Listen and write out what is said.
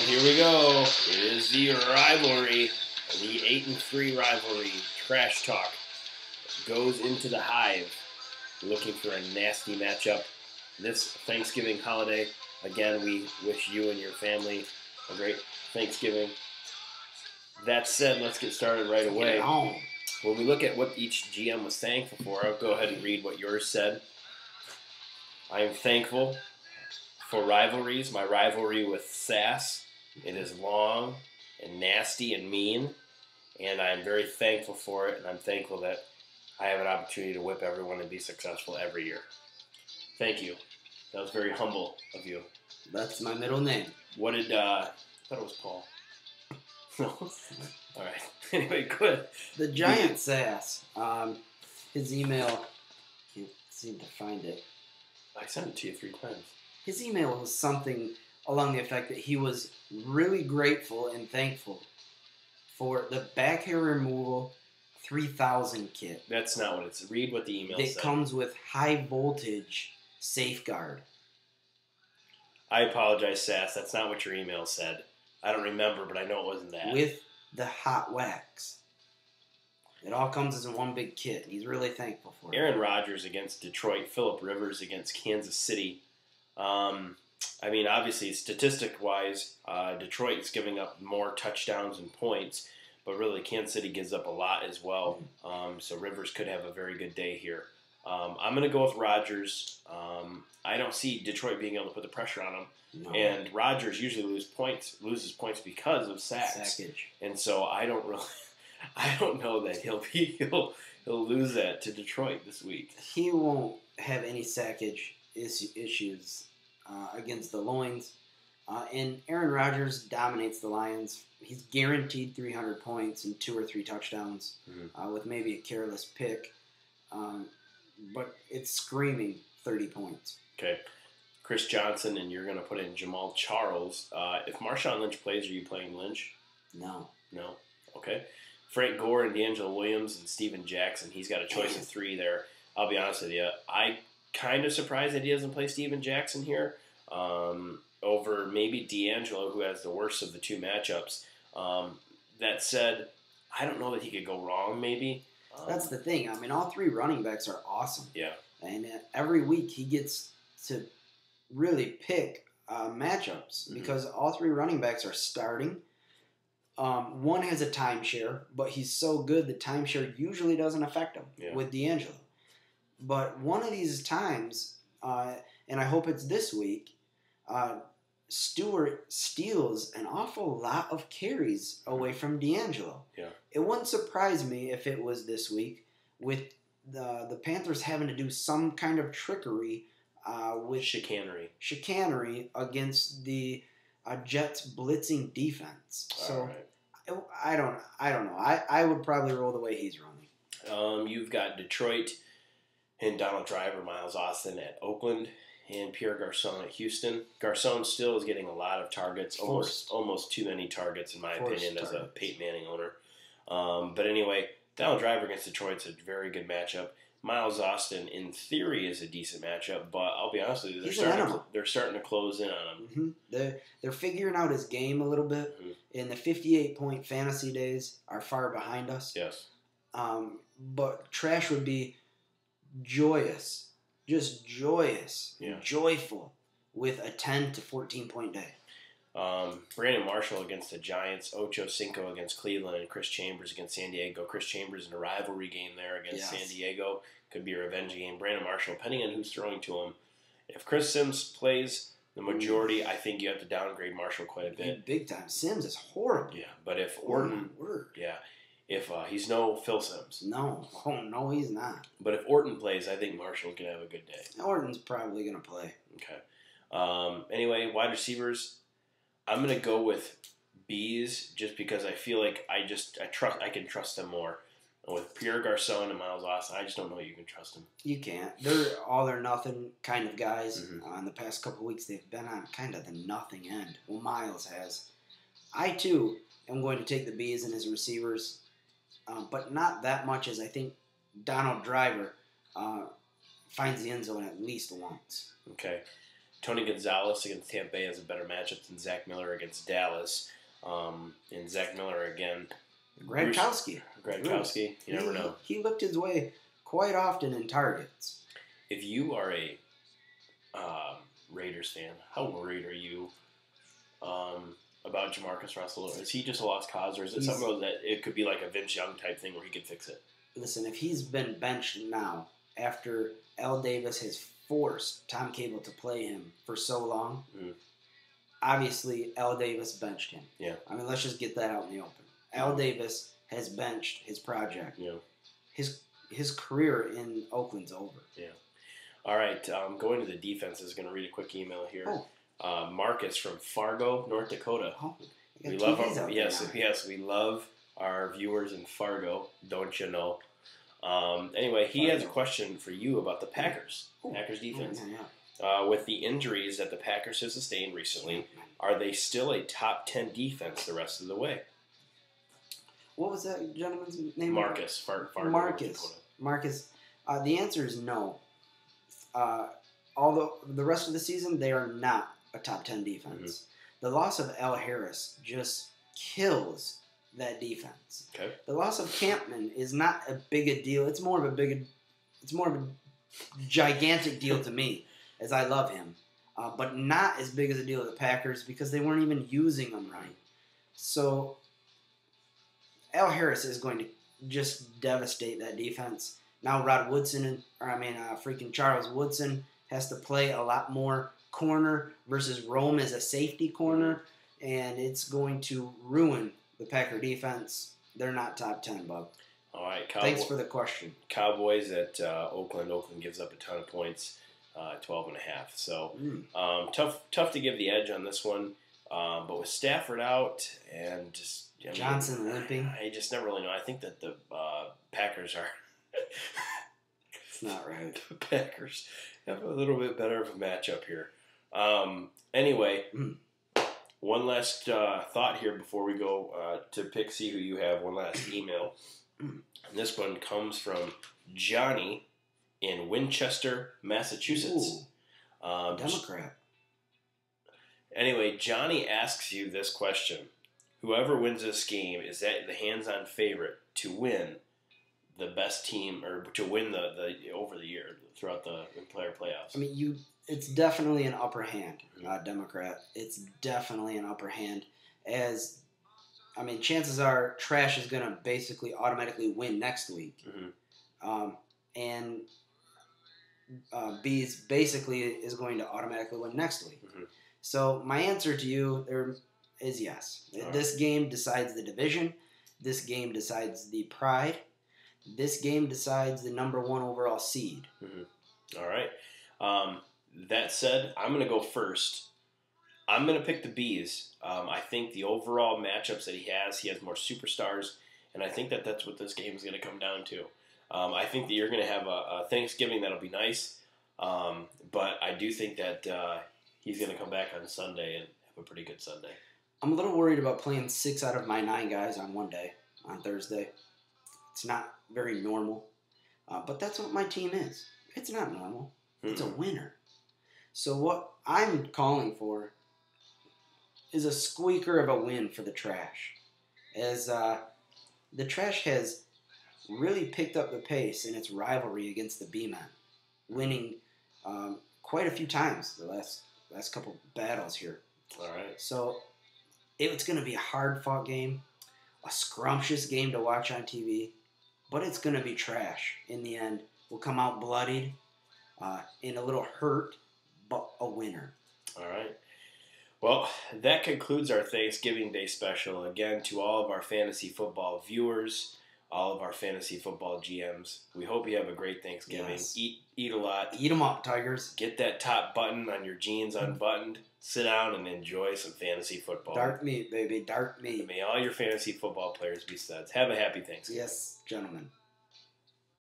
here we go. It is the rivalry, the 8-3 rivalry. Trash Talk goes into the Hive, looking for a nasty matchup this Thanksgiving holiday. Again, we wish you and your family a great Thanksgiving. That said, let's get started right away. When we look at what each GM was thankful for, I'll go ahead and read what yours said. I am thankful for rivalries. My rivalry with Sass. It is long and nasty and mean, and I'm very thankful for it, and I'm thankful that I have an opportunity to whip everyone and be successful every year. Thank you. That was very humble of you. That's my middle name. What did, I thought it was Paul. No? All right. Anyway, good. The Giant Sass. His email, can't seem to find it. I sent it to you 3 times. His email was something along the effect that he was really grateful and thankful for the back hair removal 3000 kit. That's not what it's. Read what the email said. It comes with high voltage safeguard. I apologize, Sass. That's not what your email said. I don't remember, but I know it wasn't that. With the hot wax. It all comes as in one big kit. He's really thankful for it. Aaron Rodgers against Detroit. Phillip Rivers against Kansas City. I mean, obviously, statistic-wise, Detroit's giving up more touchdowns and points, but really Kansas City gives up a lot as well. So Rivers could have a very good day here. I'm going to go with Rodgers. I don't see Detroit being able to put the pressure on him. No. And Rodgers usually loses points because of sacks. Sackage. And so I don't know that he'll lose that to Detroit this week. He won't have any sackage issues against the Loins. And Aaron Rodgers dominates the Lions. He's guaranteed 300 points and 2 or 3 touchdowns with maybe a careless pick. But it's screaming 30 points. Okay. Chris Johnson, and you're going to put in Jamal Charles. If Marshawn Lynch plays, are you playing Lynch? No. No? Okay. Frank Gore and D'Angelo Williams and Steven Jackson. He's got a choice of 3 there. I'll be honest with you. I kind of surprised that he doesn't play Steven Jackson here over maybe D'Angelo, who has the worst of the 2 matchups. That said, I don't know that he could go wrong maybe. That's the thing. I mean, all 3 running backs are awesome. Yeah. And every week he gets to really pick matchups because all 3 running backs are starting. One has a timeshare, but he's so good the timeshare usually doesn't affect him with D'Angelo. But one of these times, and I hope it's this week, Stewart steals an awful lot of carries away from D'Angelo. Yeah. It wouldn't surprise me if it was this week with the Panthers having to do some kind of trickery with chicanery against the Jets blitzing defense. So right. I don't know. I would probably roll the way he's rolling. You've got Detroit and Donald Driver, Miles Austin at Oakland, and Pierre Garçon at Houston. Garçon still is getting a lot of targets, almost too many targets in my opinion as a Peyton Manning owner. But anyway, Donald Driver against Detroit's a very good matchup. Miles Austin, in theory, is a decent matchup, but I'll be honest with you, they're starting to close in on him. They're figuring out his game a little bit. And the 58-point fantasy days are far behind us. Yes. But Trash would be joyous, just joyous, joyful with a 10 to 14-point day. Brandon Marshall against the Giants, Ocho Cinco against Cleveland, and Chris Chambers against San Diego. Chris Chambers in a rivalry game there against San Diego. Could be a revenge game. Brandon Marshall, depending on who's throwing to him. If Chris Sims plays the majority, I think you have to downgrade Marshall quite a bit. Big time. Sims is horrible. Yeah, but if Orton... If he's no Phil Sims. No, he's not. But if Orton plays, I think Marshall's going to have a good day. Orton's probably going to play. Okay. Anyway, wide receivers, I'm going to go with B's just because I feel like I can trust them more. And with Pierre Garçon and Miles Austin, I just don't know you can trust them. You can't. They're all or nothing kind of guys. In the past couple of weeks, they've been on kind of the nothing end. Well, Miles has. I, too, am going to take the B's and his receivers. But not that much as I think Donald Driver finds the end zone at least once. Okay. Tony Gonzalez against Tampa Bay has a better matchup than Zach Miller against Dallas. And Zach Miller again. Gronkowski. You never know. He looked his way quite often in targets. If you are a Raiders fan, how worried are you about Jamarcus Russell? Is he just a lost cause, or is it something that it could be like a Vince Young type thing where he could fix it? Listen, if he's been benched now after Al Davis has forced Tom Cable to play him for so long, obviously Al Davis benched him. Yeah. I mean, let's just get that out in the open. Al Davis has benched his project. Yeah. His career in Oakland's over. Yeah. All right. Going to the defenses. Going to read a quick email here. Marcus from Fargo, North Dakota. We love we love our viewers in Fargo. Don't you know? Anyway, he has a question for you about the Packers. Packers defense. With the injuries that the Packers have sustained recently, are they still a top 10 defense the rest of the way? What was that gentleman's name? Marcus. Marcus. The answer is no. Although the rest of the season, they are not a top 10 defense. The loss of Al Harris just kills that defense. Okay. The loss of Campman is not a big a deal. It's more of a gigantic deal to me, as I love him, but not as big as a deal to the Packers because they weren't even using him right. So Al Harris is going to just devastate that defense. Now Charles Woodson has to play a lot more corner versus Rome as a safety corner, and it's going to ruin the Packer defense. They're not top 10, Bub. All right. Thanks for the question. Cowboys at Oakland. Oakland gives up a ton of points, 12.5. So tough to give the edge on this one. But with Stafford out and just Johnson limping, I just never really know. I think that the Packers are. It's not right. The Packers have a little bit better of a matchup here. Anyway, one last thought here before we go to see who you have. One last email. And this one comes from Johnny in Winchester, Massachusetts. Democrat. Anyway, Johnny asks you this question. Whoever wins this game, is that the hands-on favorite to win the best team or to win the over the year throughout the player playoffs? I mean, it's definitely an upper hand, Democrat. It's definitely an upper hand. Chances are Trash is going to basically automatically win next week. And Bees basically is going to automatically win next week. So my answer to you there is yes. This game decides the division. This game decides the pride. This game decides the number 1 overall seed. All right. That said, I'm going to go first. I'm going to pick the Bees. I think the overall matchups that he has more superstars, and I think that's what this game is going to come down to. I think that you're going to have a Thanksgiving that'll be nice, but I do think that he's going to come back on Sunday and have a pretty good Sunday. I'm a little worried about playing 6 out of my 9 guys on one day, on Thursday. It's not very normal, but that's what my team is. It's not normal. It's a winner. So what I'm calling for is a squeaker of a win for the Trash. As the Trash has really picked up the pace in its rivalry against the B-Men, winning quite a few times the last couple battles here. All right. So it's going to be a hard-fought game, a scrumptious game to watch on TV, but it's going to be Trash in the end. We'll come out bloodied, and a little hurt, but a winner. All right. Well, that concludes our Thanksgiving Day special. Again, to all of our fantasy football viewers, all of our fantasy football GMs, we hope you have a great Thanksgiving. Yes. Eat a lot. Eat them up, Tigers. Get that top button on your jeans unbuttoned. Sit down and enjoy some fantasy football. Dark meat, baby. Dark meat. May all your fantasy football players be studs. Have a happy Thanksgiving. Yes, gentlemen.